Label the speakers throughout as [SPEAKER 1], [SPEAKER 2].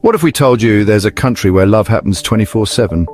[SPEAKER 1] What if we told you there's a country where love happens 24/7?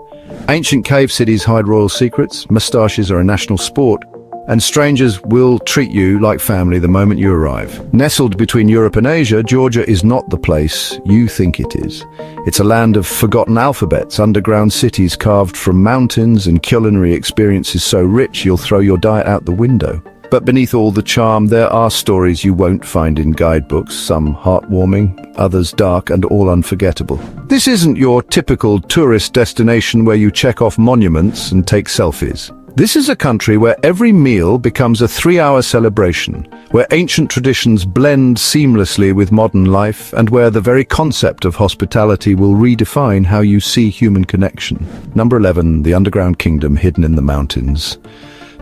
[SPEAKER 1] Ancient cave cities hide royal secrets, moustaches are a national sport, and strangers will treat you like family the moment you arrive. Nestled between Europe and Asia, Georgia is not the place you think it is. It's a land of forgotten alphabets, underground cities carved from mountains, and culinary experiences so rich you'll throw your diet out the window. But beneath all the charm, there are stories you won't find in guidebooks, some heartwarming, others dark and all unforgettable. This isn't your typical tourist destination where you check off monuments and take selfies. This is a country where every meal becomes a 3-hour celebration, where ancient traditions blend seamlessly with modern life, and where the very concept of hospitality will redefine how you see human connection. Number 11, the underground kingdom hidden in the mountains.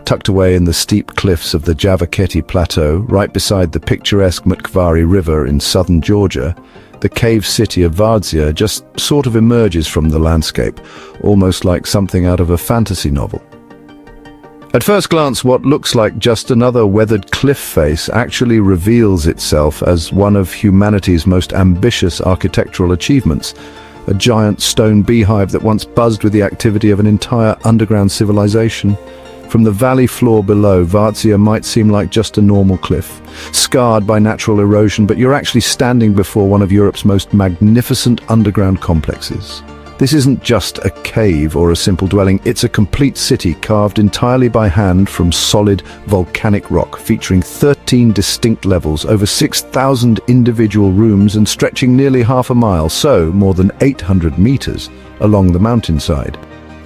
[SPEAKER 1] Tucked away in the steep cliffs of the Javakheti Plateau, right beside the picturesque Mtkvari River in southern Georgia, the cave city of Vardzia just sort of emerges from the landscape, almost like something out of a fantasy novel. At first glance, what looks like just another weathered cliff face actually reveals itself as one of humanity's most ambitious architectural achievements, a giant stone beehive that once buzzed with the activity of an entire underground civilization. From the valley floor below, Vardzia might seem like just a normal cliff, scarred by natural erosion, but you're actually standing before one of Europe's most magnificent underground complexes. This isn't just a cave or a simple dwelling, it's a complete city carved entirely by hand from solid volcanic rock, featuring 13 distinct levels, over 6,000 individual rooms, and stretching nearly half a mile, so more than 800 meters, along the mountainside.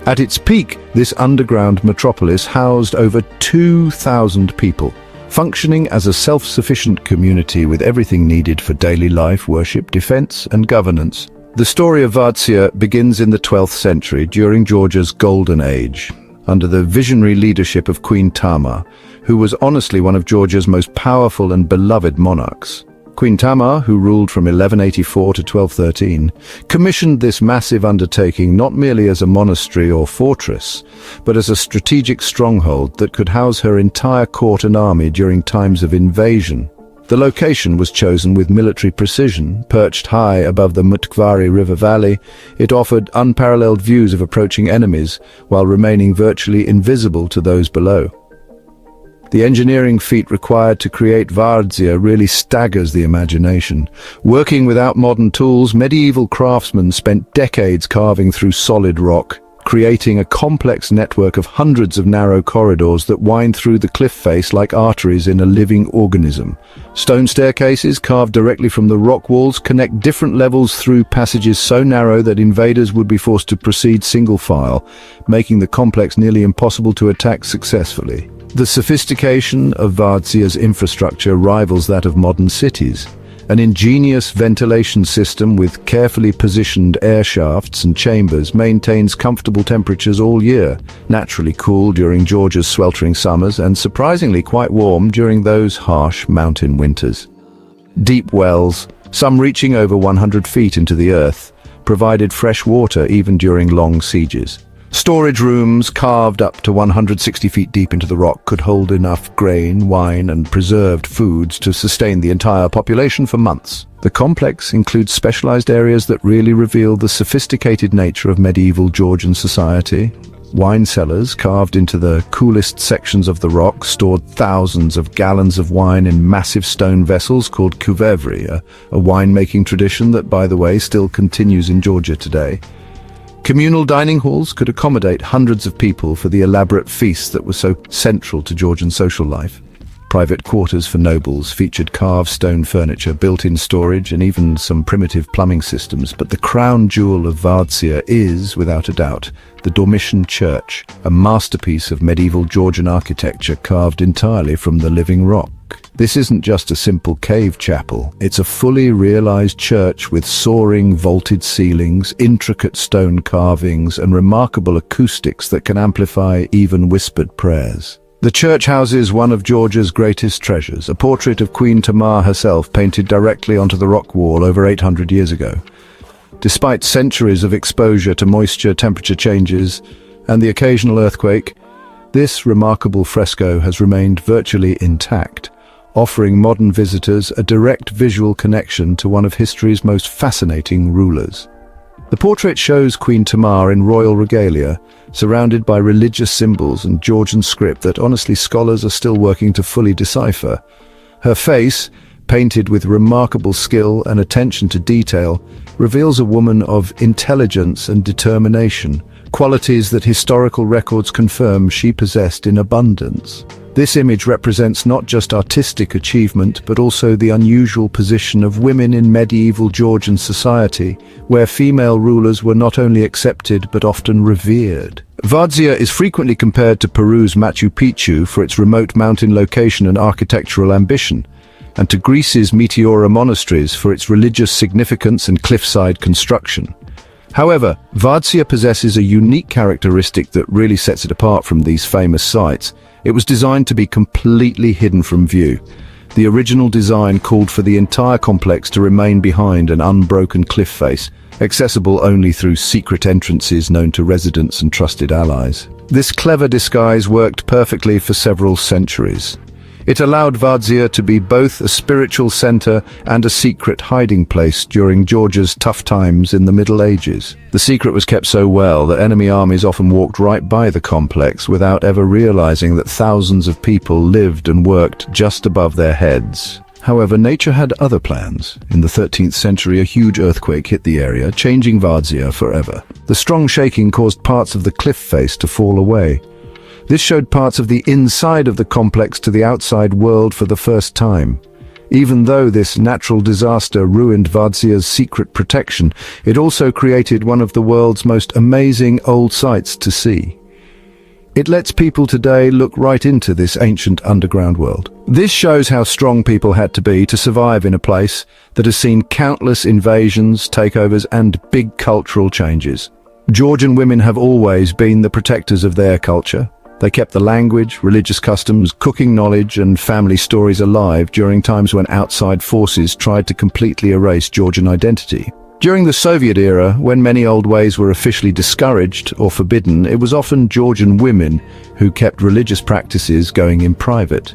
[SPEAKER 1] At its peak, this underground metropolis housed over 2,000 people, functioning as a self-sufficient community with everything needed for daily life, worship, defense, and governance. The story of Vardzia begins in the 12th century, during Georgia's Golden Age, under the visionary leadership of Queen Tamar, who was honestly one of Georgia's most powerful and beloved monarchs. Queen Tamar, who ruled from 1184 to 1213, commissioned this massive undertaking not merely as a monastery or fortress, but as a strategic stronghold that could house her entire court and army during times of invasion. The location was chosen with military precision. Perched high above the Mtkvari River valley, it offered unparalleled views of approaching enemies, while remaining virtually invisible to those below. The engineering feat required to create Vardzia really staggers the imagination. Working without modern tools, medieval craftsmen spent decades carving through solid rock, creating a complex network of hundreds of narrow corridors that wind through the cliff face like arteries in a living organism. Stone staircases carved directly from the rock walls connect different levels through passages so narrow that invaders would be forced to proceed single file, making the complex nearly impossible to attack successfully. The sophistication of Vardzia's infrastructure rivals that of modern cities. An ingenious ventilation system with carefully positioned air shafts and chambers maintains comfortable temperatures all year, naturally cool during Georgia's sweltering summers and surprisingly quite warm during those harsh mountain winters. Deep wells, some reaching over 100 feet into the earth, provided fresh water even during long sieges. Storage rooms carved up to 160 feet deep into the rock could hold enough grain, wine, and preserved foods to sustain the entire population for months. The complex includes specialized areas that really reveal the sophisticated nature of medieval Georgian society. Wine cellars carved into the coolest sections of the rock stored thousands of gallons of wine in massive stone vessels called kuvevri, a winemaking tradition that, by the way, still continues in Georgia today. Communal dining halls could accommodate hundreds of people for the elaborate feasts that were so central to Georgian social life. Private quarters for nobles featured carved stone furniture, built-in storage, and even some primitive plumbing systems. But the crown jewel of Vardzia is, without a doubt, the Dormition Church, a masterpiece of medieval Georgian architecture carved entirely from the living rock. This isn't just a simple cave chapel, it's a fully realized church with soaring vaulted ceilings, intricate stone carvings, and remarkable acoustics that can amplify even whispered prayers. The church houses one of Georgia's greatest treasures, a portrait of Queen Tamar herself painted directly onto the rock wall over 800 years ago. Despite centuries of exposure to moisture, temperature changes, and the occasional earthquake, this remarkable fresco has remained virtually intact, offering modern visitors a direct visual connection to one of history's most fascinating rulers. The portrait shows Queen Tamar in royal regalia, surrounded by religious symbols and Georgian script that honestly scholars are still working to fully decipher. Her face, painted with remarkable skill and attention to detail, reveals a woman of intelligence and determination, qualities that historical records confirm she possessed in abundance. This image represents not just artistic achievement, but also the unusual position of women in medieval Georgian society, where female rulers were not only accepted but often revered. Vardzia is frequently compared to Peru's Machu Picchu for its remote mountain location and architectural ambition, and to Greece's Meteora monasteries for its religious significance and cliffside construction. However, Vardzia possesses a unique characteristic that really sets it apart from these famous sites. It was designed to be completely hidden from view. The original design called for the entire complex to remain behind an unbroken cliff face, accessible only through secret entrances known to residents and trusted allies. This clever disguise worked perfectly for several centuries. It allowed Vardzia to be both a spiritual center and a secret hiding place during Georgia's tough times in the Middle Ages. The secret was kept so well that enemy armies often walked right by the complex without ever realizing that thousands of people lived and worked just above their heads. However, nature had other plans. In the 13th century, a huge earthquake hit the area, changing Vardzia forever. The strong shaking caused parts of the cliff face to fall away. This showed parts of the inside of the complex to the outside world for the first time. Even though this natural disaster ruined Vardzia's secret protection, it also created one of the world's most amazing old sites to see. It lets people today look right into this ancient underground world. This shows how strong people had to be to survive in a place that has seen countless invasions, takeovers, and big cultural changes. Georgian women have always been the protectors of their culture. They kept the language, religious customs, cooking knowledge, and family stories alive during times when outside forces tried to completely erase Georgian identity. During the Soviet era, when many old ways were officially discouraged or forbidden, it was often Georgian women who kept religious practices going in private.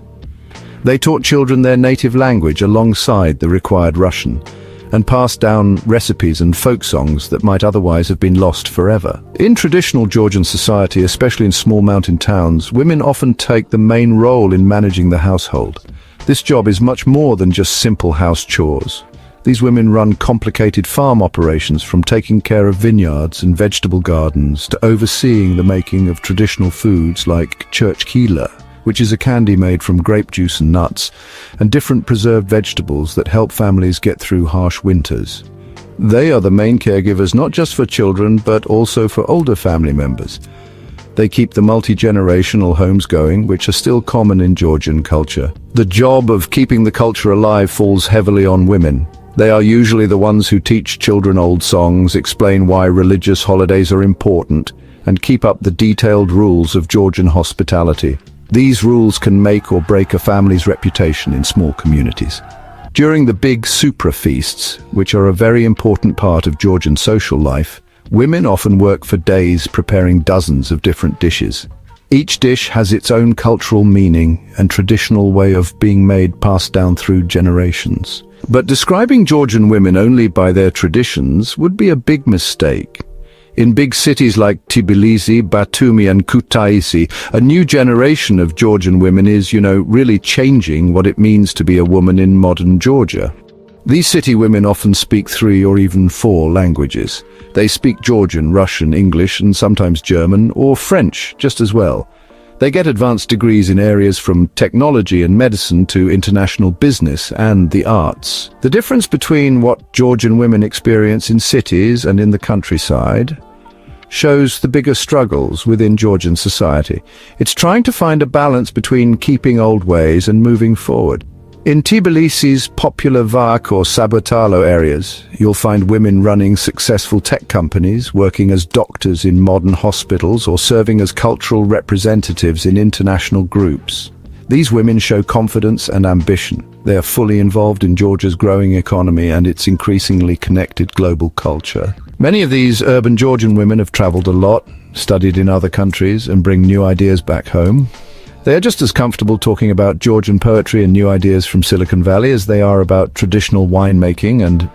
[SPEAKER 1] They taught children their native language alongside the required Russian, and passed down recipes and folk songs that might otherwise have been lost forever. In traditional Georgian society, especially in small mountain towns, women often take the main role in managing the household. This job is much more than just simple house chores. These women run complicated farm operations, from taking care of vineyards and vegetable gardens to overseeing the making of traditional foods like churchkila, which is a candy made from grape juice and nuts, and different preserved vegetables that help families get through harsh winters. They are the main caregivers not just for children, but also for older family members. They keep the multi-generational homes going, which are still common in Georgian culture. The job of keeping the culture alive falls heavily on women. They are usually the ones who teach children old songs, explain why religious holidays are important, and keep up the detailed rules of Georgian hospitality. These rules can make or break a family's reputation in small communities. During the big supra feasts, which are a very important part of Georgian social life, women often work for days preparing dozens of different dishes. Each dish has its own cultural meaning and traditional way of being made, passed down through generations. But describing Georgian women only by their traditions would be a big mistake. In big cities like Tbilisi, Batumi, and Kutaisi, a new generation of Georgian women is, really changing what it means to be a woman in modern Georgia. These city women often speak 3 or even 4 languages. They speak Georgian, Russian, English, and sometimes German or French just as well. They get advanced degrees in areas from technology and medicine to international business and the arts. The difference between what Georgian women experience in cities and in the countryside shows the bigger struggles within Georgian society. It's trying to find a balance between keeping old ways and moving forward. In Tbilisi's popular Vak or Sabatalo areas, you'll find women running successful tech companies, working as doctors in modern hospitals, or serving as cultural representatives in international groups. These women show confidence and ambition. They are fully involved in Georgia's growing economy and its increasingly connected global culture. Many of these urban Georgian women have traveled a lot, studied in other countries, and bring new ideas back home. They are just as comfortable talking about Georgian poetry and new ideas from Silicon Valley as they are about traditional winemaking and,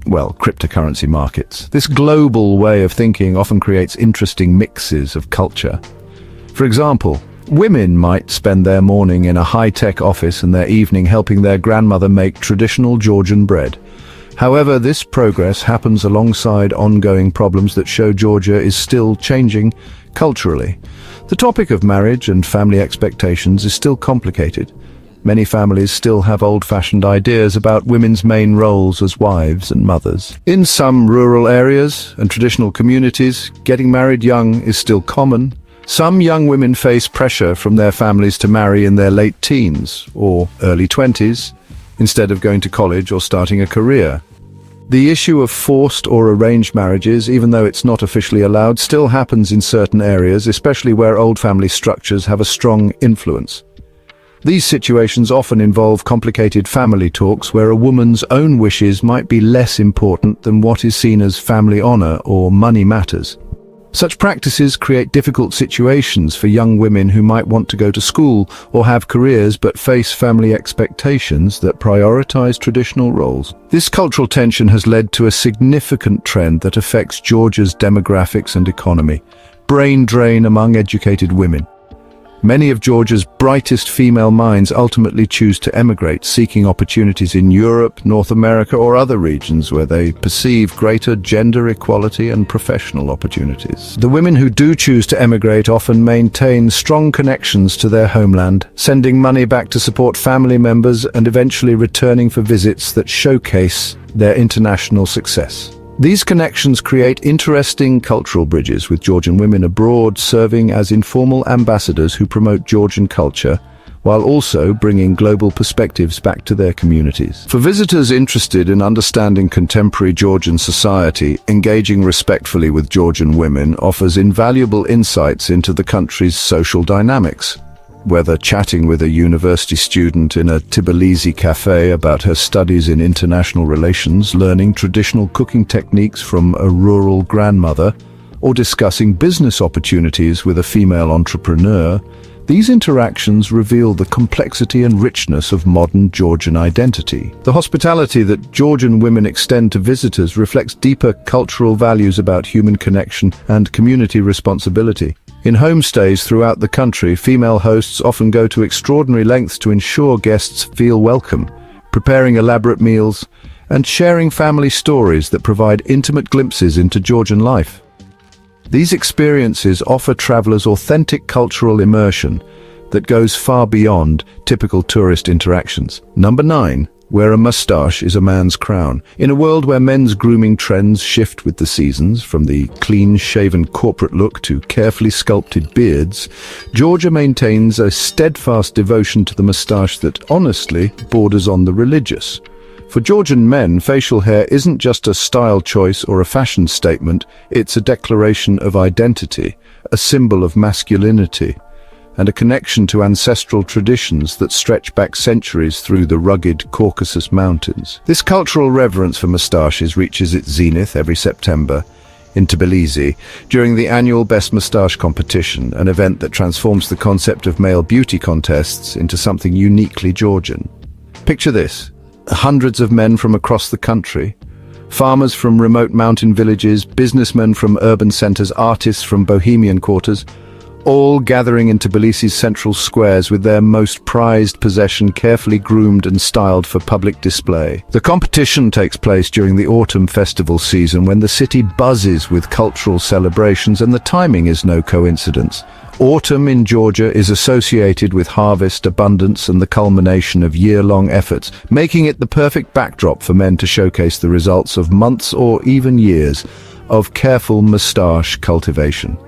[SPEAKER 1] well, cryptocurrency markets. This global way of thinking often creates interesting mixes of culture. For example, women might spend their morning in a high-tech office and their evening helping their grandmother make traditional Georgian bread. However, this progress happens alongside ongoing problems that show Georgia is still changing culturally. The topic of marriage and family expectations is still complicated. Many families still have old-fashioned ideas about women's main roles as wives and mothers. In some rural areas and traditional communities, getting married young is still common. Some young women face pressure from their families to marry in their late teens or early 20s, instead of going to college or starting a career. The issue of forced or arranged marriages, even though it's not officially allowed, still happens in certain areas, especially where old family structures have a strong influence. These situations often involve complicated family talks where a woman's own wishes might be less important than what is seen as family honor or money matters. Such practices create difficult situations for young women who might want to go to school or have careers but face family expectations that prioritize traditional roles. This cultural tension has led to a significant trend that affects Georgia's demographics and economy: brain drain among educated women. Many of Georgia's brightest female minds ultimately choose to emigrate, seeking opportunities in Europe, North America, or other regions where they perceive greater gender equality and professional opportunities. The women who do choose to emigrate often maintain strong connections to their homeland, sending money back to support family members and eventually returning for visits that showcase their international success. These connections create interesting cultural bridges, with Georgian women abroad serving as informal ambassadors who promote Georgian culture, while also bringing global perspectives back to their communities. For visitors interested in understanding contemporary Georgian society, engaging respectfully with Georgian women offers invaluable insights into the country's social dynamics. Whether chatting with a university student in a Tbilisi cafe about her studies in international relations, learning traditional cooking techniques from a rural grandmother, or discussing business opportunities with a female entrepreneur, these interactions reveal the complexity and richness of modern Georgian identity. The hospitality that Georgian women extend to visitors reflects deeper cultural values about human connection and community responsibility. In homestays throughout the country, female hosts often go to extraordinary lengths to ensure guests feel welcome, preparing elaborate meals and sharing family stories that provide intimate glimpses into Georgian life. These experiences offer travelers authentic cultural immersion that goes far beyond typical tourist interactions. Number 9. Wear a mustache is a man's crown. In a world where men's grooming trends shift with the seasons, from the clean-shaven corporate look to carefully sculpted beards, Georgia maintains a steadfast devotion to the mustache that honestly borders on the religious. For Georgian men, facial hair isn't just a style choice or a fashion statement, it's a declaration of identity, a symbol of masculinity, and a connection to ancestral traditions that stretch back centuries through the rugged Caucasus Mountains. This cultural reverence for mustaches reaches its zenith every September in Tbilisi during the annual Best Moustache competition, an event that transforms the concept of male beauty contests into something uniquely Georgian. Picture this: hundreds of men from across the country, farmers from remote mountain villages, businessmen from urban centers, artists from bohemian quarters, all gathering in Tbilisi's central squares with their most prized possession carefully groomed and styled for public display. The competition takes place during the autumn festival season, when the city buzzes with cultural celebrations, and the timing is no coincidence. Autumn in Georgia is associated with harvest, abundance, and the culmination of year-long efforts, making it the perfect backdrop for men to showcase the results of months or even years of careful moustache cultivation.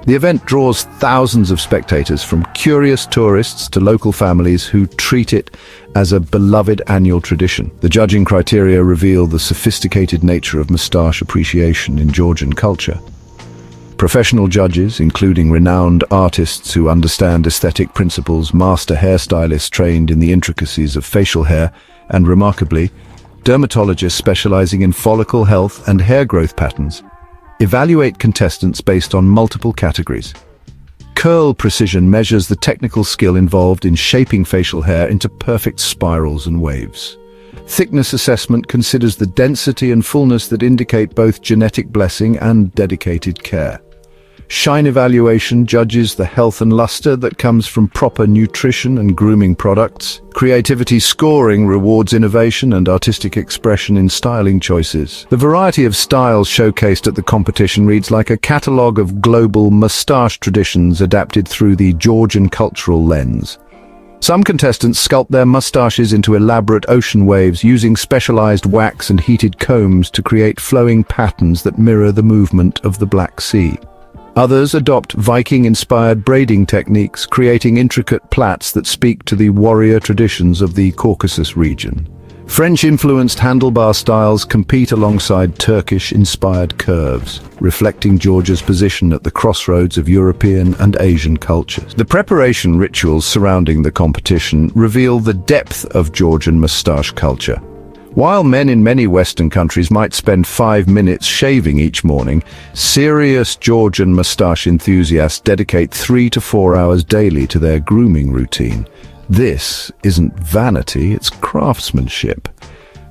[SPEAKER 1] The event draws thousands of spectators, from curious tourists to local families who treat it as a beloved annual tradition. The judging criteria reveal the sophisticated nature of moustache appreciation in Georgian culture. Professional judges, including renowned artists who understand aesthetic principles, master hairstylists trained in the intricacies of facial hair, and remarkably, dermatologists specializing in follicle health and hair growth patterns, evaluate contestants based on multiple categories. Curl precision measures the technical skill involved in shaping facial hair into perfect spirals and waves. Thickness assessment considers the density and fullness that indicate both genetic blessing and dedicated care. Shine evaluation judges the health and luster that comes from proper nutrition and grooming products. Creativity scoring rewards innovation and artistic expression in styling choices. The variety of styles showcased at the competition reads like a catalogue of global moustache traditions adapted through the Georgian cultural lens. Some contestants sculpt their moustaches into elaborate ocean waves using specialized wax and heated combs to create flowing patterns that mirror the movement of the Black Sea. Others adopt Viking-inspired braiding techniques, creating intricate plaits that speak to the warrior traditions of the Caucasus region. French-influenced handlebar styles compete alongside Turkish-inspired curves, reflecting Georgia's position at the crossroads of European and Asian cultures. The preparation rituals surrounding the competition reveal the depth of Georgian moustache culture. While men in many Western countries might spend 5 minutes shaving each morning, serious Georgian moustache enthusiasts dedicate 3 to 4 hours daily to their grooming routine. This isn't vanity, it's craftsmanship.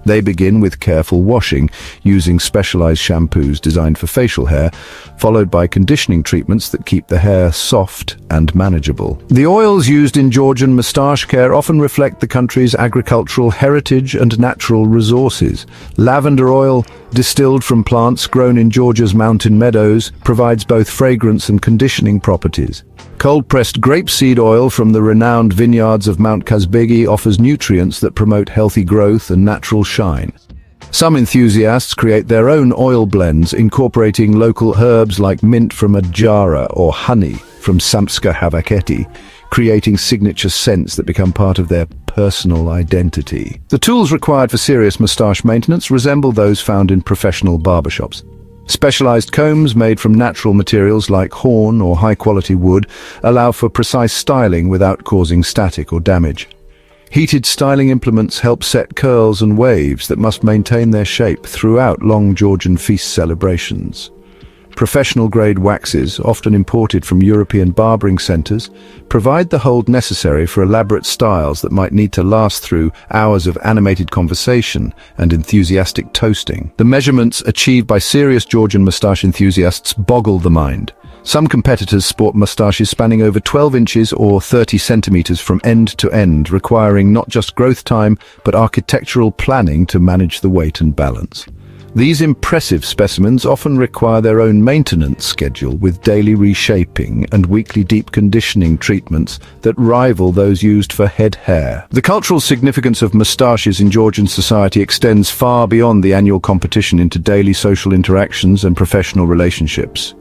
[SPEAKER 1] They begin with careful washing, using specialized shampoos designed for facial hair, followed by conditioning treatments that keep the hair soft and manageable. The oils used in Georgian moustache care often reflect the country's agricultural heritage and natural resources. Lavender oil, distilled from plants grown in Georgia's mountain meadows, provides both fragrance and conditioning properties. Cold-pressed grapeseed oil from the renowned vineyards of Mount Kazbegi offers nutrients that promote healthy growth and natural shine. Some enthusiasts create their own oil blends, incorporating local herbs like mint from Adjara or honey from Samtska Havaketi, creating signature scents that become part of their personal identity. The tools required for serious moustache maintenance resemble those found in professional barbershops. Specialized combs made from natural materials like horn or high-quality wood allow for precise styling without causing static or damage. Heated styling implements help set curls and waves that must maintain their shape throughout long Georgian feast celebrations. Professional-grade waxes, often imported from European barbering centers, provide the hold necessary for elaborate styles that might need to last through hours of animated conversation and enthusiastic toasting. The measurements achieved by serious Georgian moustache enthusiasts boggle the mind. Some competitors sport moustaches spanning over 12 inches or 30 centimeters from end to end, requiring not just growth time, but architectural planning to manage the weight and balance. These impressive specimens often require their own maintenance schedule, with daily reshaping and weekly deep conditioning treatments that rival those used for head hair. The cultural significance of moustaches in Georgian society extends far beyond the annual competition into daily social interactions and professional relationships.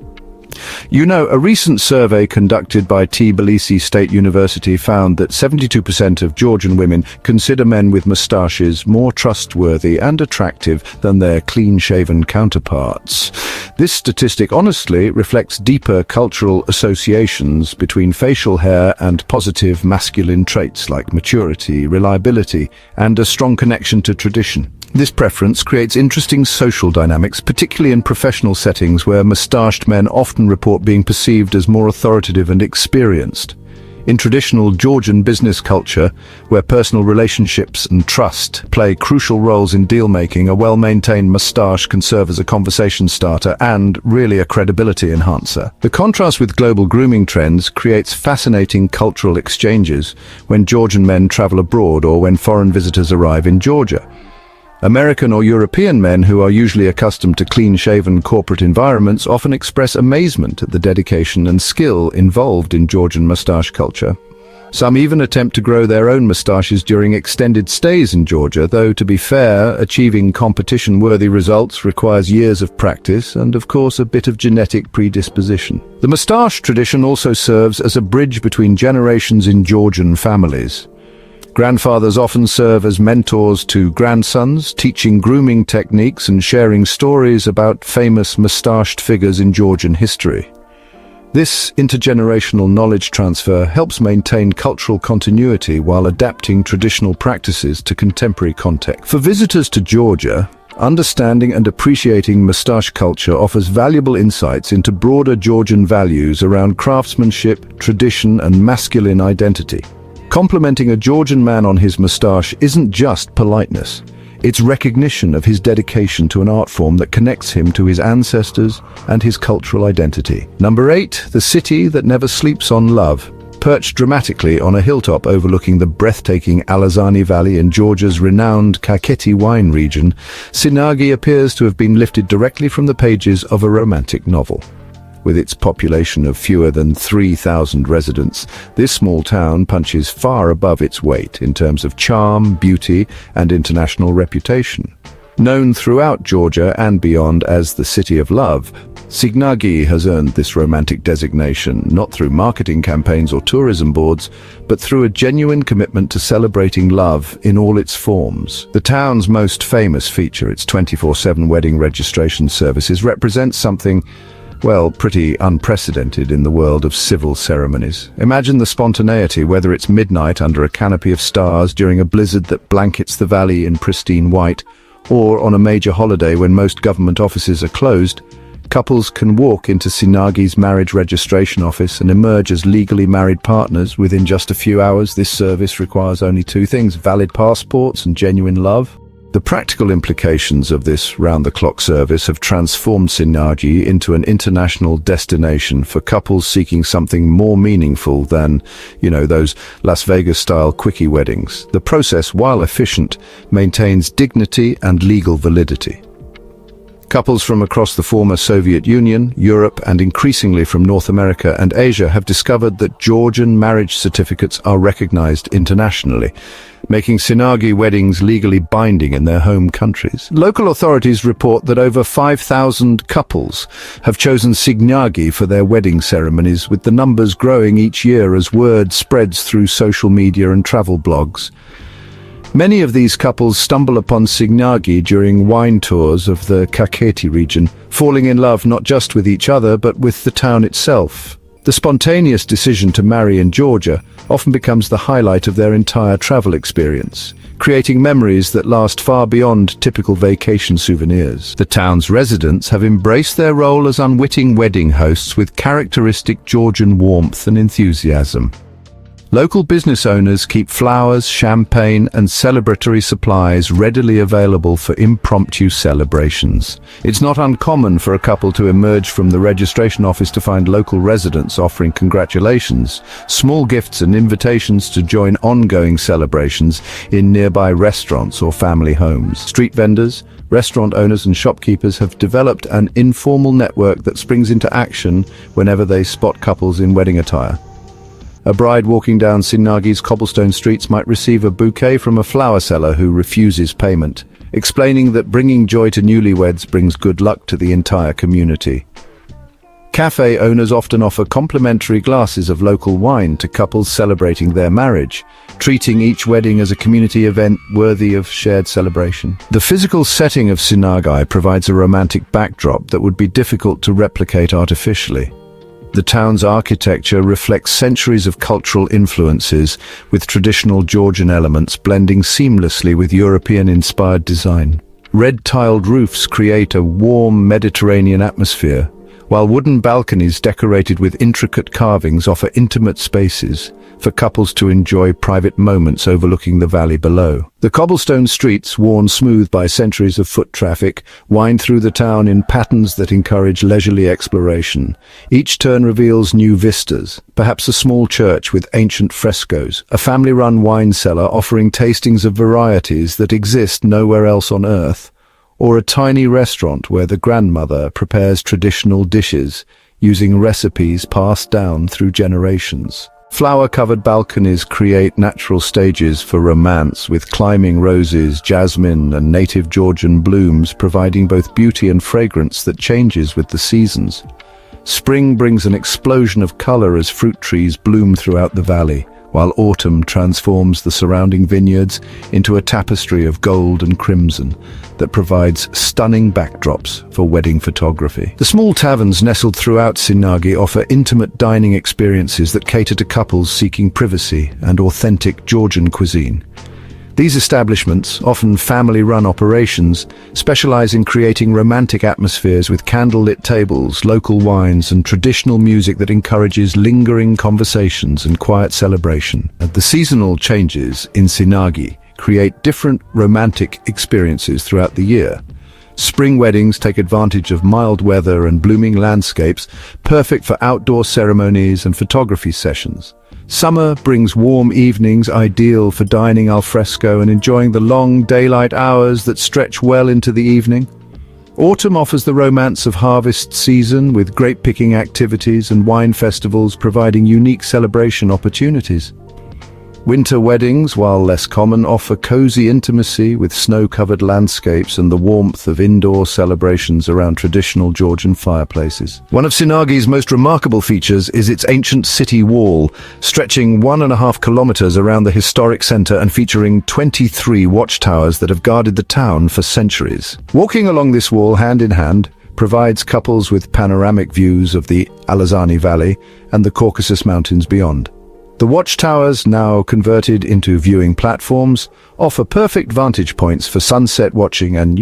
[SPEAKER 1] You know, a recent survey conducted by Tbilisi State University found that 72% of Georgian women consider men with moustaches more trustworthy and attractive than their clean-shaven counterparts. This statistic honestly reflects deeper cultural associations between facial hair and positive masculine traits like maturity, reliability, and a strong connection to tradition. This preference creates interesting social dynamics, particularly in professional settings where moustached men often report being perceived as more authoritative and experienced. In traditional Georgian business culture, where personal relationships and trust play crucial roles in deal-making, a well-maintained moustache can serve as a conversation starter and really a credibility enhancer. The contrast with global grooming trends creates fascinating cultural exchanges when Georgian men travel abroad or when foreign visitors arrive in Georgia. American or European men who are usually accustomed to clean-shaven corporate environments often express amazement at the dedication and skill involved in Georgian moustache culture. Some even attempt to grow their own moustaches during extended stays in Georgia, though to be fair, achieving competition-worthy results requires years of practice and, of course, a bit of genetic predisposition. The moustache tradition also serves as a bridge between generations in Georgian families. Grandfathers often serve as mentors to grandsons, teaching grooming techniques and sharing stories about famous moustached figures in Georgian history. This intergenerational knowledge transfer helps maintain cultural continuity while adapting traditional practices to contemporary context. For visitors to Georgia, Understanding and appreciating mustache culture offers valuable insights into broader Georgian values around craftsmanship, tradition, and masculine identity. Complimenting a Georgian man on his mustache isn't just politeness. It's recognition of his dedication to an art form that connects him to his ancestors and his cultural identity. Number 8, the city that never sleeps on love. Perched dramatically on a hilltop overlooking the breathtaking Alazani Valley in Georgia's renowned Kakheti wine region, Sinagi appears to have been lifted directly from the pages of a romantic novel. With its population of fewer than 3,000 residents, this small town punches far above its weight in terms of charm, beauty, and international reputation. Known throughout Georgia and beyond as the City of Love, Sinagi has earned this romantic designation not through marketing campaigns or tourism boards, but through a genuine commitment to celebrating love in all its forms. The town's most famous feature, its 24/7 wedding registration services, represents something, well, pretty unprecedented in the world of civil ceremonies. Imagine the spontaneity, whether it's midnight under a canopy of stars during a blizzard that blankets the valley in pristine white, or on a major holiday when most government offices are closed. Couples can walk into Sinagi's marriage registration office and emerge as legally married partners within just a few hours. This service requires only two things: valid passports and genuine love. The practical implications of this round-the-clock service have transformed Sinagi into an international destination for couples seeking something more meaningful than, those Las Vegas-style quickie weddings. The process, while efficient, maintains dignity and legal validity. Couples from across the former Soviet Union, Europe, and increasingly from North America and Asia have discovered that Georgian marriage certificates are recognized internationally, making Sinagi weddings legally binding in their home countries. Local authorities report that over 5,000 couples have chosen Sinagi for their wedding ceremonies, with the numbers growing each year as word spreads through social media and travel blogs. Many of these couples stumble upon Sinagi during wine tours of the Kakheti region, falling in love not just with each other but with the town itself. The spontaneous decision to marry in Georgia often becomes the highlight of their entire travel experience, creating memories that last far beyond typical vacation souvenirs. The town's residents have embraced their role as unwitting wedding hosts with characteristic Georgian warmth and enthusiasm. Local business owners keep flowers, champagne, and celebratory supplies readily available for impromptu celebrations. It's not uncommon for a couple to emerge from the registration office to find local residents offering congratulations, small gifts, and invitations to join ongoing celebrations in nearby restaurants or family homes. Street vendors, restaurant owners, and shopkeepers have developed an informal network that springs into action whenever they spot couples in wedding attire. A bride walking down Sinagi's cobblestone streets might receive a bouquet from a flower seller who refuses payment, explaining that bringing joy to newlyweds brings good luck to the entire community. Cafe owners often offer complimentary glasses of local wine to couples celebrating their marriage, treating each wedding as a community event worthy of shared celebration. The physical setting of Sinagi provides a romantic backdrop that would be difficult to replicate artificially. The town's architecture reflects centuries of cultural influences, with traditional Georgian elements blending seamlessly with European-inspired design. Red-tiled roofs create a warm Mediterranean atmosphere, while wooden balconies decorated with intricate carvings offer intimate spaces for couples to enjoy private moments overlooking the valley below. The cobblestone streets, worn smooth by centuries of foot traffic, wind through the town in patterns that encourage leisurely exploration. Each turn reveals new vistas, perhaps a small church with ancient frescoes, a family-run wine cellar offering tastings of varieties that exist nowhere else on earth, or a tiny restaurant where the grandmother prepares traditional dishes using recipes passed down through generations. Flower-covered balconies create natural stages for romance, with climbing roses, jasmine, and native Georgian blooms providing both beauty and fragrance that changes with the seasons. Spring brings an explosion of color as fruit trees bloom throughout the valley, while autumn transforms the surrounding vineyards into a tapestry of gold and crimson that provides stunning backdrops for wedding photography. The small taverns nestled throughout Sinagi offer intimate dining experiences that cater to couples seeking privacy and authentic Georgian cuisine. These establishments, often family-run operations, specialize in creating romantic atmospheres with candle-lit tables, local wines, and traditional music that encourages lingering conversations and quiet celebration. The seasonal changes in Sinagi create different romantic experiences throughout the year. Spring weddings take advantage of mild weather and blooming landscapes, perfect for outdoor ceremonies and photography sessions. Summer brings warm evenings, ideal for dining al fresco and enjoying the long daylight hours that stretch well into the evening. Autumn offers the romance of harvest season with grape-picking activities and wine festivals providing unique celebration opportunities. Winter weddings, while less common, offer cozy intimacy with snow-covered landscapes and the warmth of indoor celebrations around traditional Georgian fireplaces. One of Sinagi's most remarkable features is its ancient city wall, stretching 1.5 kilometers around the historic center and featuring 23 watchtowers that have guarded the town for centuries. Walking along this wall hand in hand provides couples with panoramic views of the Alazani Valley and the Caucasus Mountains beyond. The watchtowers, now converted into viewing platforms, offer perfect vantage points for sunset watching and,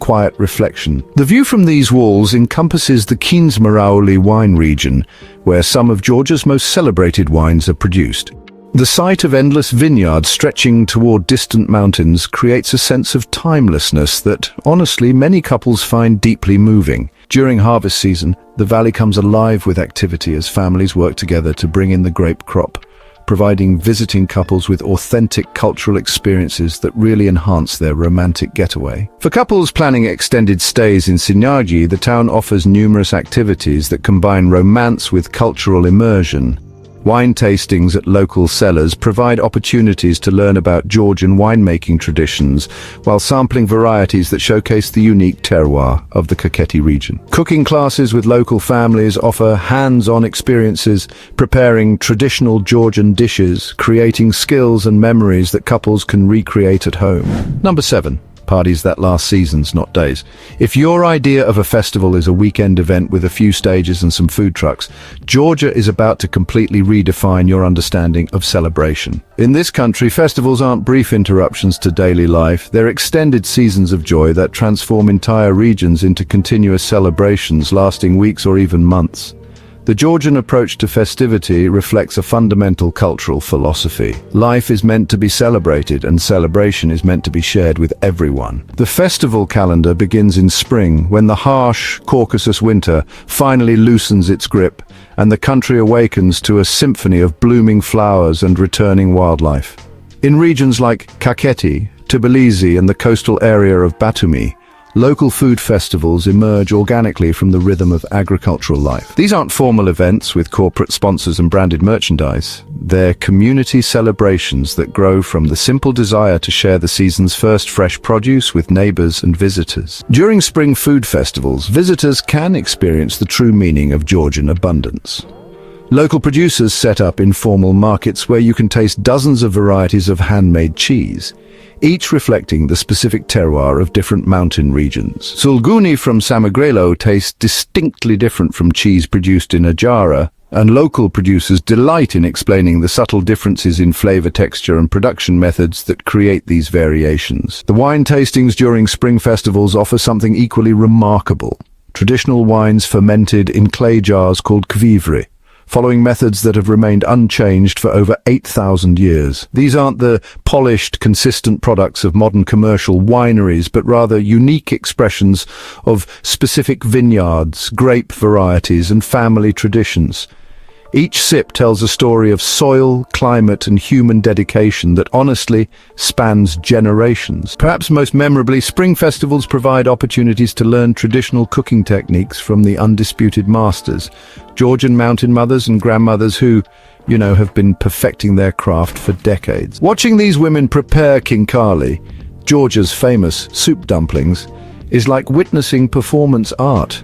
[SPEAKER 1] quiet reflection. The view from these walls encompasses the Kinsmarauli wine region, where some of Georgia's most celebrated wines are produced. The sight of endless vineyards stretching toward distant mountains creates a sense of timelessness that, honestly, many couples find deeply moving. During harvest season, the valley comes alive with activity as families work together to bring in the grape crop, providing visiting couples with authentic cultural experiences that really enhance their romantic getaway. For couples planning extended stays in Sinagi, the town offers numerous activities that combine romance with cultural immersion. Wine tastings at local cellars provide opportunities to learn about Georgian winemaking traditions while sampling varieties that showcase the unique terroir of the Kakheti region. Cooking classes with local families offer hands-on experiences preparing traditional Georgian dishes, creating skills and memories that couples can recreate at home. Number 7. Parties that last seasons, not days. If your idea of a festival is a weekend event with a few stages and some food trucks, Georgia is about to completely redefine your understanding of celebration. In this country, festivals aren't brief interruptions to daily life. They're extended seasons of joy that transform entire regions into continuous celebrations lasting weeks or even months. The Georgian approach to festivity reflects a fundamental cultural philosophy. Life is meant to be celebrated, and celebration is meant to be shared with everyone. The festival calendar begins in spring, when the harsh Caucasus winter finally loosens its grip, and the country awakens to a symphony of blooming flowers and returning wildlife. In regions like Kakheti, Tbilisi, and the coastal area of Batumi, local food festivals emerge organically from the rhythm of agricultural life. These aren't formal events with corporate sponsors and branded merchandise. They're community celebrations that grow from the simple desire to share the season's first fresh produce with neighbors and visitors. During spring food festivals, visitors can experience the true meaning of Georgian abundance. Local producers set up informal markets where you can taste dozens of varieties of handmade cheese, each reflecting the specific terroir of different mountain regions. Sulguni from Samegrelo tastes distinctly different from cheese produced in Ajara, and local producers delight in explaining the subtle differences in flavor, texture, and production methods that create these variations. The wine tastings during spring festivals offer something equally remarkable: traditional wines fermented in clay jars called kvivri, following methods that have remained unchanged for over 8,000 years. These aren't the polished, consistent products of modern commercial wineries, but rather unique expressions of specific vineyards, grape varieties, and family traditions. Each sip tells a story of soil, climate, and human dedication that honestly spans generations. Perhaps most memorably, spring festivals provide opportunities to learn traditional cooking techniques from the undisputed masters, Georgian mountain mothers and grandmothers who, have been perfecting their craft for decades. Watching these women prepare kinkali, Georgia's famous soup dumplings, is like witnessing performance art.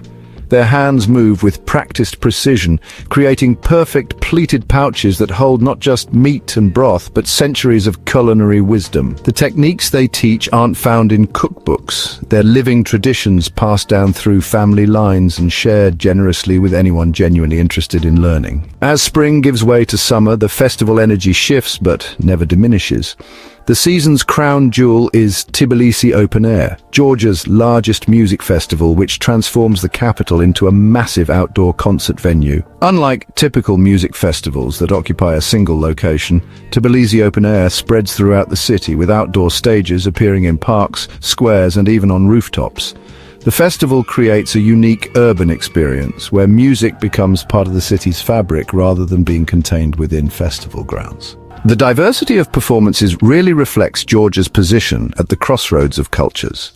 [SPEAKER 1] Their hands move with practiced precision, creating perfect pleated pouches that hold not just meat and broth, but centuries of culinary wisdom. The techniques they teach aren't found in cookbooks. They're living traditions passed down through family lines and shared generously with anyone genuinely interested in learning. As spring gives way to summer, the festival energy shifts but never diminishes. The season's crown jewel is Tbilisi Open Air, Georgia's largest music festival, which transforms the capital into a massive outdoor concert venue. Unlike typical music festivals that occupy a single location, Tbilisi Open Air spreads throughout the city, with outdoor stages appearing in parks, squares, and even on rooftops. The festival creates a unique urban experience where music becomes part of the city's fabric rather than being contained within festival grounds. The diversity of performances really reflects Georgia's position at the crossroads of cultures.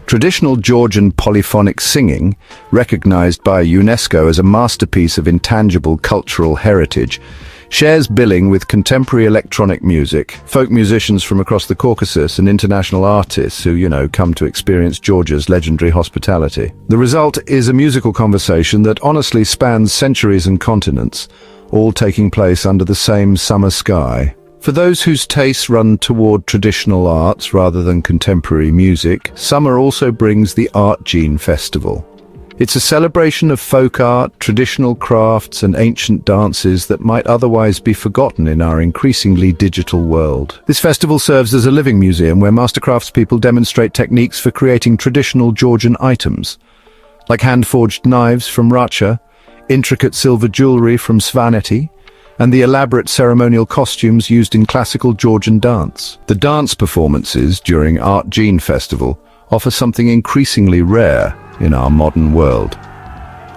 [SPEAKER 1] Traditional Georgian polyphonic singing, recognized by UNESCO as a masterpiece of intangible cultural heritage, shares billing with contemporary electronic music, folk musicians from across the Caucasus, and international artists who, come to experience Georgia's legendary hospitality. The result is a musical conversation that honestly spans centuries and continents, all taking place under the same summer sky. For those whose tastes run toward traditional arts rather than contemporary music, summer also brings the Art Gene Festival. It's a celebration of folk art, traditional crafts, and ancient dances that might otherwise be forgotten in our increasingly digital world. This festival serves as a living museum where mastercraftspeople demonstrate techniques for creating traditional Georgian items, like hand-forged knives from Racha, intricate silver jewelry from Svaneti, and the elaborate ceremonial costumes used in classical Georgian dance. The dance performances during Art Gene Festival offer something increasingly rare in our modern world: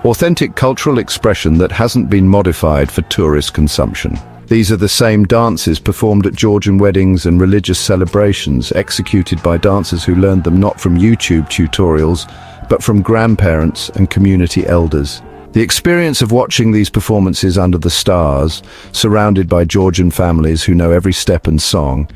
[SPEAKER 1] authentic cultural expression that hasn't been modified for tourist consumption. These are the same dances performed at Georgian weddings and religious celebrations, executed by dancers who learned them not from YouTube tutorials, but from grandparents and community elders. The experience of watching these performances under the stars, surrounded by Georgian families who know every step and song,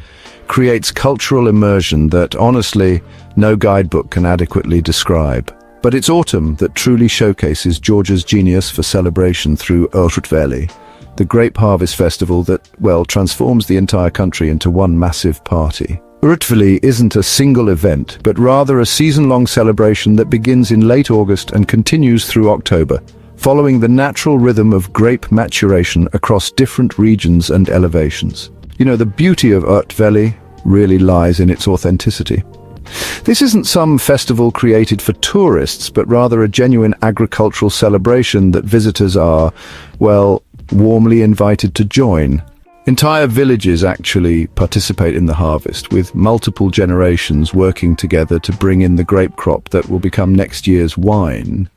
[SPEAKER 1] creates cultural immersion that, honestly, no guidebook can adequately describe. But it's autumn that truly showcases Georgia's genius for celebration through Urtveli, the grape harvest festival that, transforms the entire country into one massive party. Urtveli isn't a single event, but rather a season-long celebration that begins in late August and continues through October, following the natural rhythm of grape maturation across different regions and elevations. The beauty of Urtveli really lies in its authenticity. This isn't some festival created for tourists, but rather a genuine agricultural celebration that visitors are, warmly invited to join. Entire villages actually participate in the harvest, with multiple generations working together to bring in the grape crop that will become next year's wine.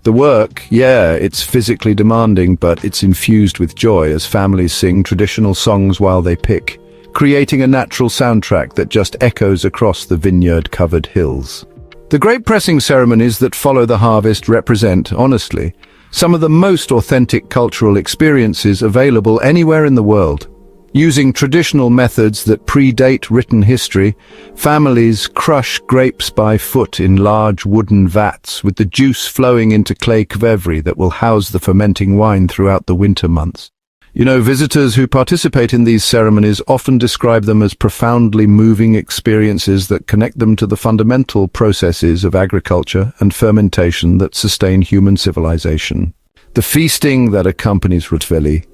[SPEAKER 1] The work, it's physically demanding, but it's infused with joy as families sing traditional songs while they pick, creating a natural soundtrack that just echoes across the vineyard-covered hills. The grape pressing ceremonies that follow the harvest represent, honestly, some of the most authentic cultural experiences available anywhere in the world. Using traditional methods that predate written history, families crush grapes by foot in large wooden vats, with the juice flowing into clay kvevari that will house the fermenting wine throughout the winter months. Visitors who participate in these ceremonies often describe them as profoundly moving experiences that connect them to the fundamental processes of agriculture and fermentation that sustain human civilization. The feasting that accompanies Urtveli,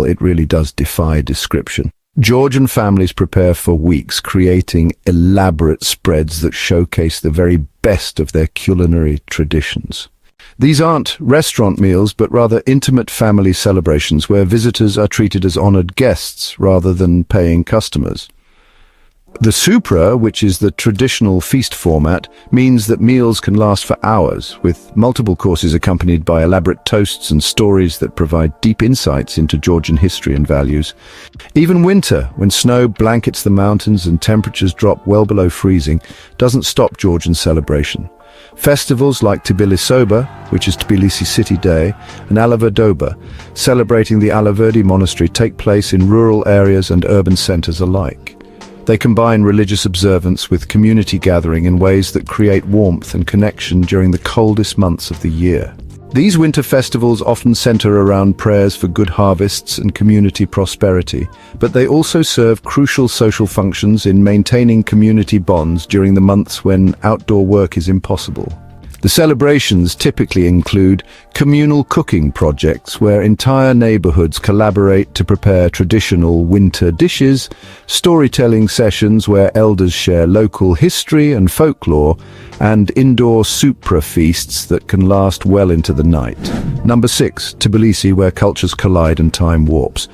[SPEAKER 1] it really does defy description. Georgian families prepare for weeks, creating elaborate spreads that showcase the very best of their culinary traditions. These aren't restaurant meals, but rather intimate family celebrations where visitors are treated as honored guests rather than paying customers. The supra, which is the traditional feast format, means that meals can last for hours, with multiple courses accompanied by elaborate toasts and stories that provide deep insights into Georgian history and values. Even winter, when snow blankets the mountains and temperatures drop well below freezing, doesn't stop Georgian celebration. Festivals like Tbilisoba, which is Tbilisi City Day, and Alaverdoba, celebrating the Alaverdi Monastery, take place in rural areas and urban centers alike. They combine religious observance with community gathering in ways that create warmth and connection during the coldest months of the year. These winter festivals often center around prayers for good harvests and community prosperity, but they also serve crucial social functions in maintaining community bonds during the months when outdoor work is impossible. The celebrations typically include communal cooking projects where entire neighborhoods collaborate to prepare traditional winter dishes, storytelling sessions where elders share local history and folklore, and indoor supra feasts that can last well into the night. Number 6, Tbilisi, where cultures collide and time warps.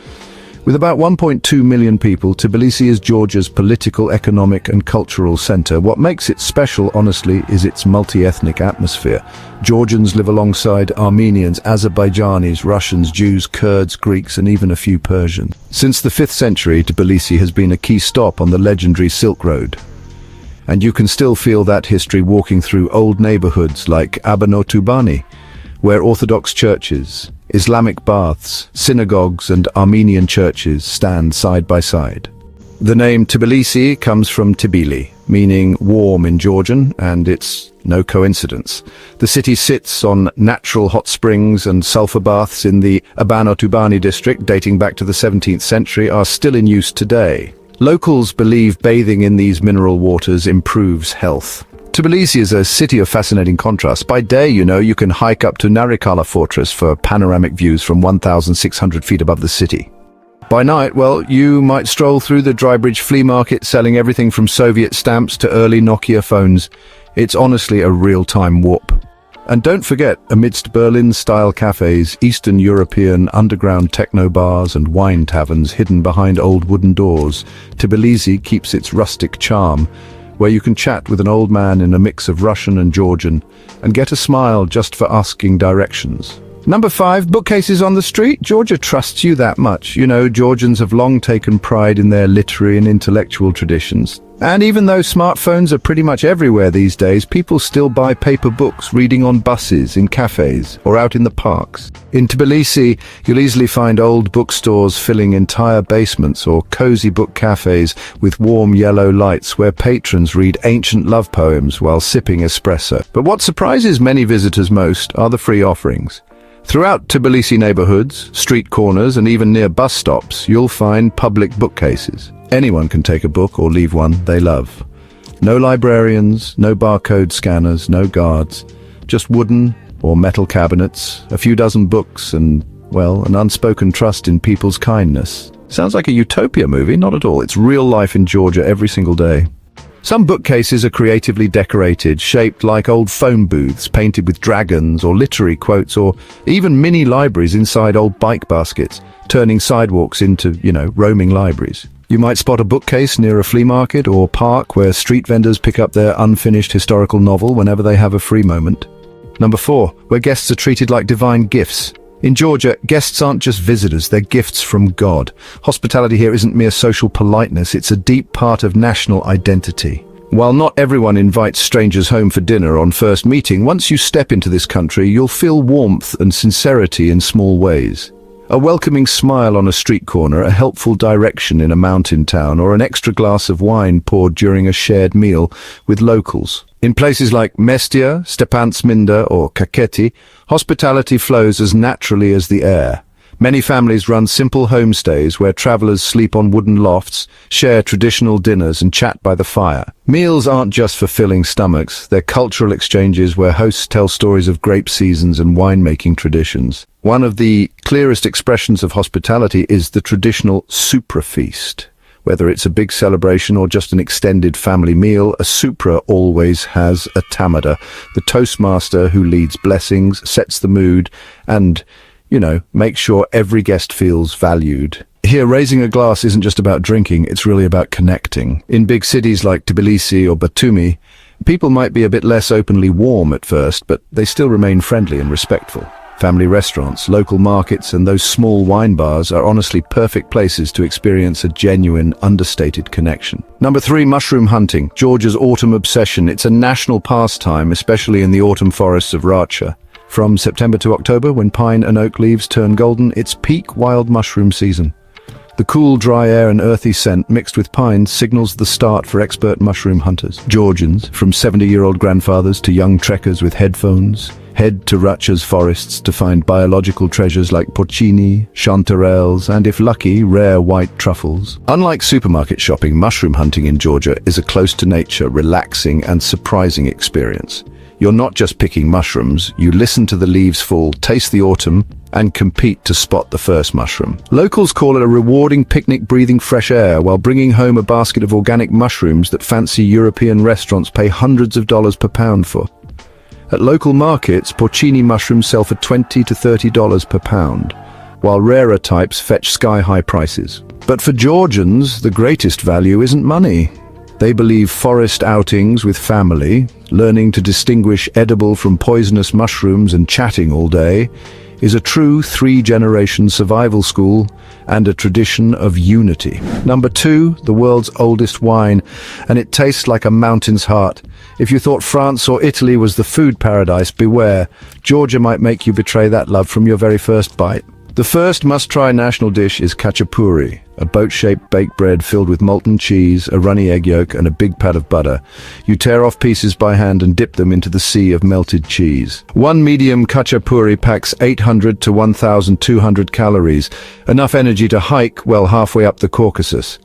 [SPEAKER 1] With about 1.2 million people, Tbilisi is Georgia's political, economic and cultural center. What makes it special, honestly, is its multi-ethnic atmosphere. Georgians live alongside Armenians, Azerbaijanis, Russians, Jews, Kurds, Greeks and even a few Persians. Since the 5th century, Tbilisi has been a key stop on the legendary Silk Road. And you can still feel that history walking through old neighborhoods like Abanotubani, where Orthodox churches, Islamic baths, synagogues and Armenian churches stand side by side. The name Tbilisi comes from Tbili, meaning warm in Georgian, and it's no coincidence. The city sits on natural hot springs, and sulfur baths in the Abanotubani district, dating back to the 17th century, are still in use today. Locals believe bathing in these mineral waters improves health. Tbilisi is a city of fascinating contrasts. By day, you can hike up to Narikala Fortress for panoramic views from 1,600 feet above the city. By night, well, you might stroll through the Drybridge flea market selling everything from Soviet stamps to early Nokia phones. It's honestly a real-time warp. And don't forget, amidst Berlin-style cafes, Eastern European underground techno bars and wine taverns hidden behind old wooden doors, Tbilisi keeps its rustic charm, where you can chat with an old man in a mix of Russian and Georgian and get a smile just for asking directions. Number 5, bookcases on the street. Georgia trusts you that much. Georgians have long taken pride in their literary and intellectual traditions. And even though smartphones are pretty much everywhere these days, people still buy paper books, reading on buses, in cafes, or out in the parks. In Tbilisi, you'll easily find old bookstores filling entire basements, or cozy book cafes with warm yellow lights where patrons read ancient love poems while sipping espresso. But what surprises many visitors most are the free offerings. Throughout Tbilisi neighborhoods, street corners, and even near bus stops, you'll find public bookcases. Anyone can take a book or leave one they love. No librarians, no barcode scanners, no guards. Just wooden or metal cabinets, a few dozen books, and, well, an unspoken trust in people's kindness. Sounds like a utopia movie, not at all. It's real life in Georgia every single day. Some bookcases are creatively decorated, shaped like old phone booths, painted with dragons or literary quotes, or even mini libraries inside old bike baskets, turning sidewalks into, roaming libraries. You might spot a bookcase near a flea market or park where street vendors pick up their unfinished historical novel whenever they have a free moment. Number 4, where guests are treated like divine gifts. In Georgia, guests aren't just visitors, they're gifts from God. Hospitality here isn't mere social politeness, it's a deep part of national identity. While not everyone invites strangers home for dinner on first meeting, once you step into this country, you'll feel warmth and sincerity in small ways. A welcoming smile on a street corner, a helpful direction in a mountain town, or an extra glass of wine poured during a shared meal with locals. In places like Mestia, Stepansminda or Kakheti, hospitality flows as naturally as the air. Many families run simple homestays where travelers sleep on wooden lofts, share traditional dinners and chat by the fire. Meals aren't just for filling stomachs, they're cultural exchanges where hosts tell stories of grape seasons and winemaking traditions. One of the clearest expressions of hospitality is the traditional supra feast. Whether it's a big celebration or just an extended family meal, a supra always has a tamada, the toastmaster who leads blessings, sets the mood, and make sure every guest feels valued. Here, raising a glass isn't just about drinking, it's really about connecting. In big cities like Tbilisi or Batumi, people might be a bit less openly warm at first, but they still remain friendly and respectful. Family restaurants, local markets, and those small wine bars are honestly perfect places to experience a genuine, understated connection. Number 3, mushroom hunting, Georgia's autumn obsession. It's a national pastime, especially in the autumn forests of Racha. From September to October, when pine and oak leaves turn golden, it's peak wild mushroom season. The cool, dry air and earthy scent mixed with pines signals the start for expert mushroom hunters. Georgians, from 70-year-old grandfathers to young trekkers with headphones, head to Racha's forests to find biological treasures like porcini, chanterelles, and if lucky, rare white truffles. Unlike supermarket shopping, mushroom hunting in Georgia is a close-to-nature, relaxing and surprising experience. You're not just picking mushrooms, you listen to the leaves fall, taste the autumn, and compete to spot the first mushroom. Locals call it a rewarding picnic breathing fresh air while bringing home a basket of organic mushrooms that fancy European restaurants pay hundreds of dollars per pound for. At local markets, porcini mushrooms sell for $20 to $30 per pound, while rarer types fetch sky-high prices. But for Georgians, the greatest value isn't money. They believe forest outings with family, learning to distinguish edible from poisonous mushrooms and chatting all day, is a true three-generation survival school and a tradition of unity. Number 2, the world's oldest wine, and it tastes like a mountain's heart. If you thought France or Italy was the food paradise, beware. Georgia might make you betray that love from your very first bite. The first must-try national dish is khachapuri, a boat-shaped baked bread filled with molten cheese, a runny egg yolk, and a big pat of butter. You tear off pieces by hand and dip them into the sea of melted cheese. One medium khachapuri packs 800 to 1,200 calories, enough energy to hike well halfway up the Caucasus.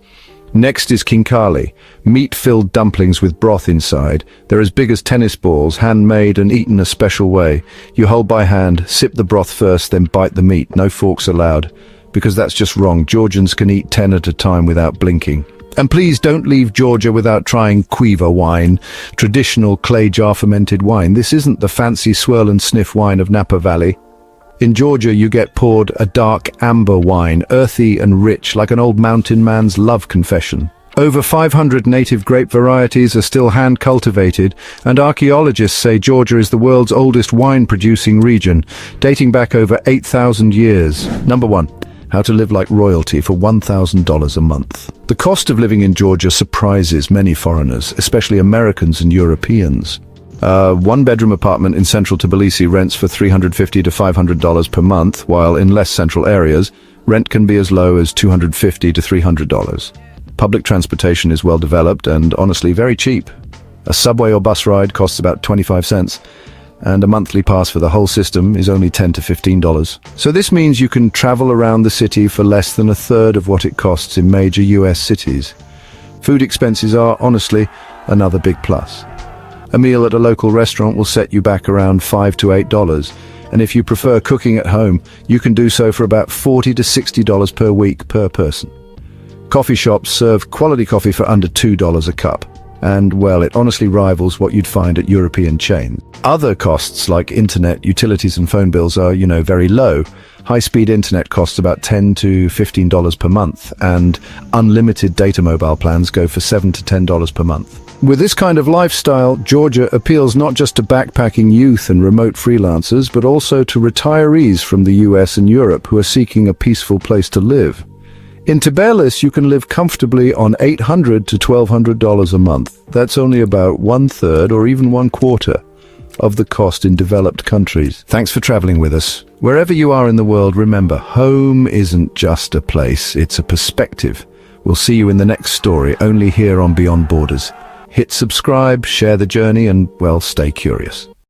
[SPEAKER 1] Next is khinkali, meat-filled dumplings with broth inside. They're as big as tennis balls, handmade and eaten a special way. You hold by hand, sip the broth first, then bite the meat. No forks allowed, because that's just wrong. Georgians can eat 10 at a time without blinking. And please don't leave Georgia without trying Quiva wine, traditional clay jar fermented wine. This isn't the fancy swirl and sniff wine of Napa Valley. In Georgia, you get poured a dark amber wine, earthy and rich, like an old mountain man's love confession. Over 500 native grape varieties are still hand-cultivated, and archaeologists say Georgia is the world's oldest wine-producing region, dating back over 8,000 years. Number 1. How to live like royalty for $1,000 a month. The cost of living in Georgia surprises many foreigners, especially Americans and Europeans. A one-bedroom apartment in central Tbilisi rents for $350 to $500 per month, while in less central areas, rent can be as low as $250 to $300. Public transportation is well developed and honestly very cheap. A subway or bus ride costs about 25 cents, and a monthly pass for the whole system is only $10 to $15. So this means you can travel around the city for less than a third of what it costs in major US cities. Food expenses are, honestly, another big plus. A meal at a local restaurant will set you back around $5 to $8, and if you prefer cooking at home, you can do so for about $40 to $60 per week per person. Coffee shops serve quality coffee for under $2 a cup, and, well, it honestly rivals what you'd find at European chains. Other costs like internet, utilities and phone bills are, very low. High-speed internet costs about $10 to $15 per month, and unlimited data mobile plans go for $7 to $10 per month. With this kind of lifestyle, Georgia appeals not just to backpacking youth and remote freelancers, but also to retirees from the US and Europe who are seeking a peaceful place to live. In Tbilisi, you can live comfortably on $800 to $1,200 a month. That's only about 1/3 or even 1/4 of the cost in developed countries. Thanks for traveling with us. Wherever you are in the world, remember, home isn't just a place, it's a perspective. We'll see you in the next story, only here on Beyond Borders. Hit subscribe, share the journey, and, well, stay curious.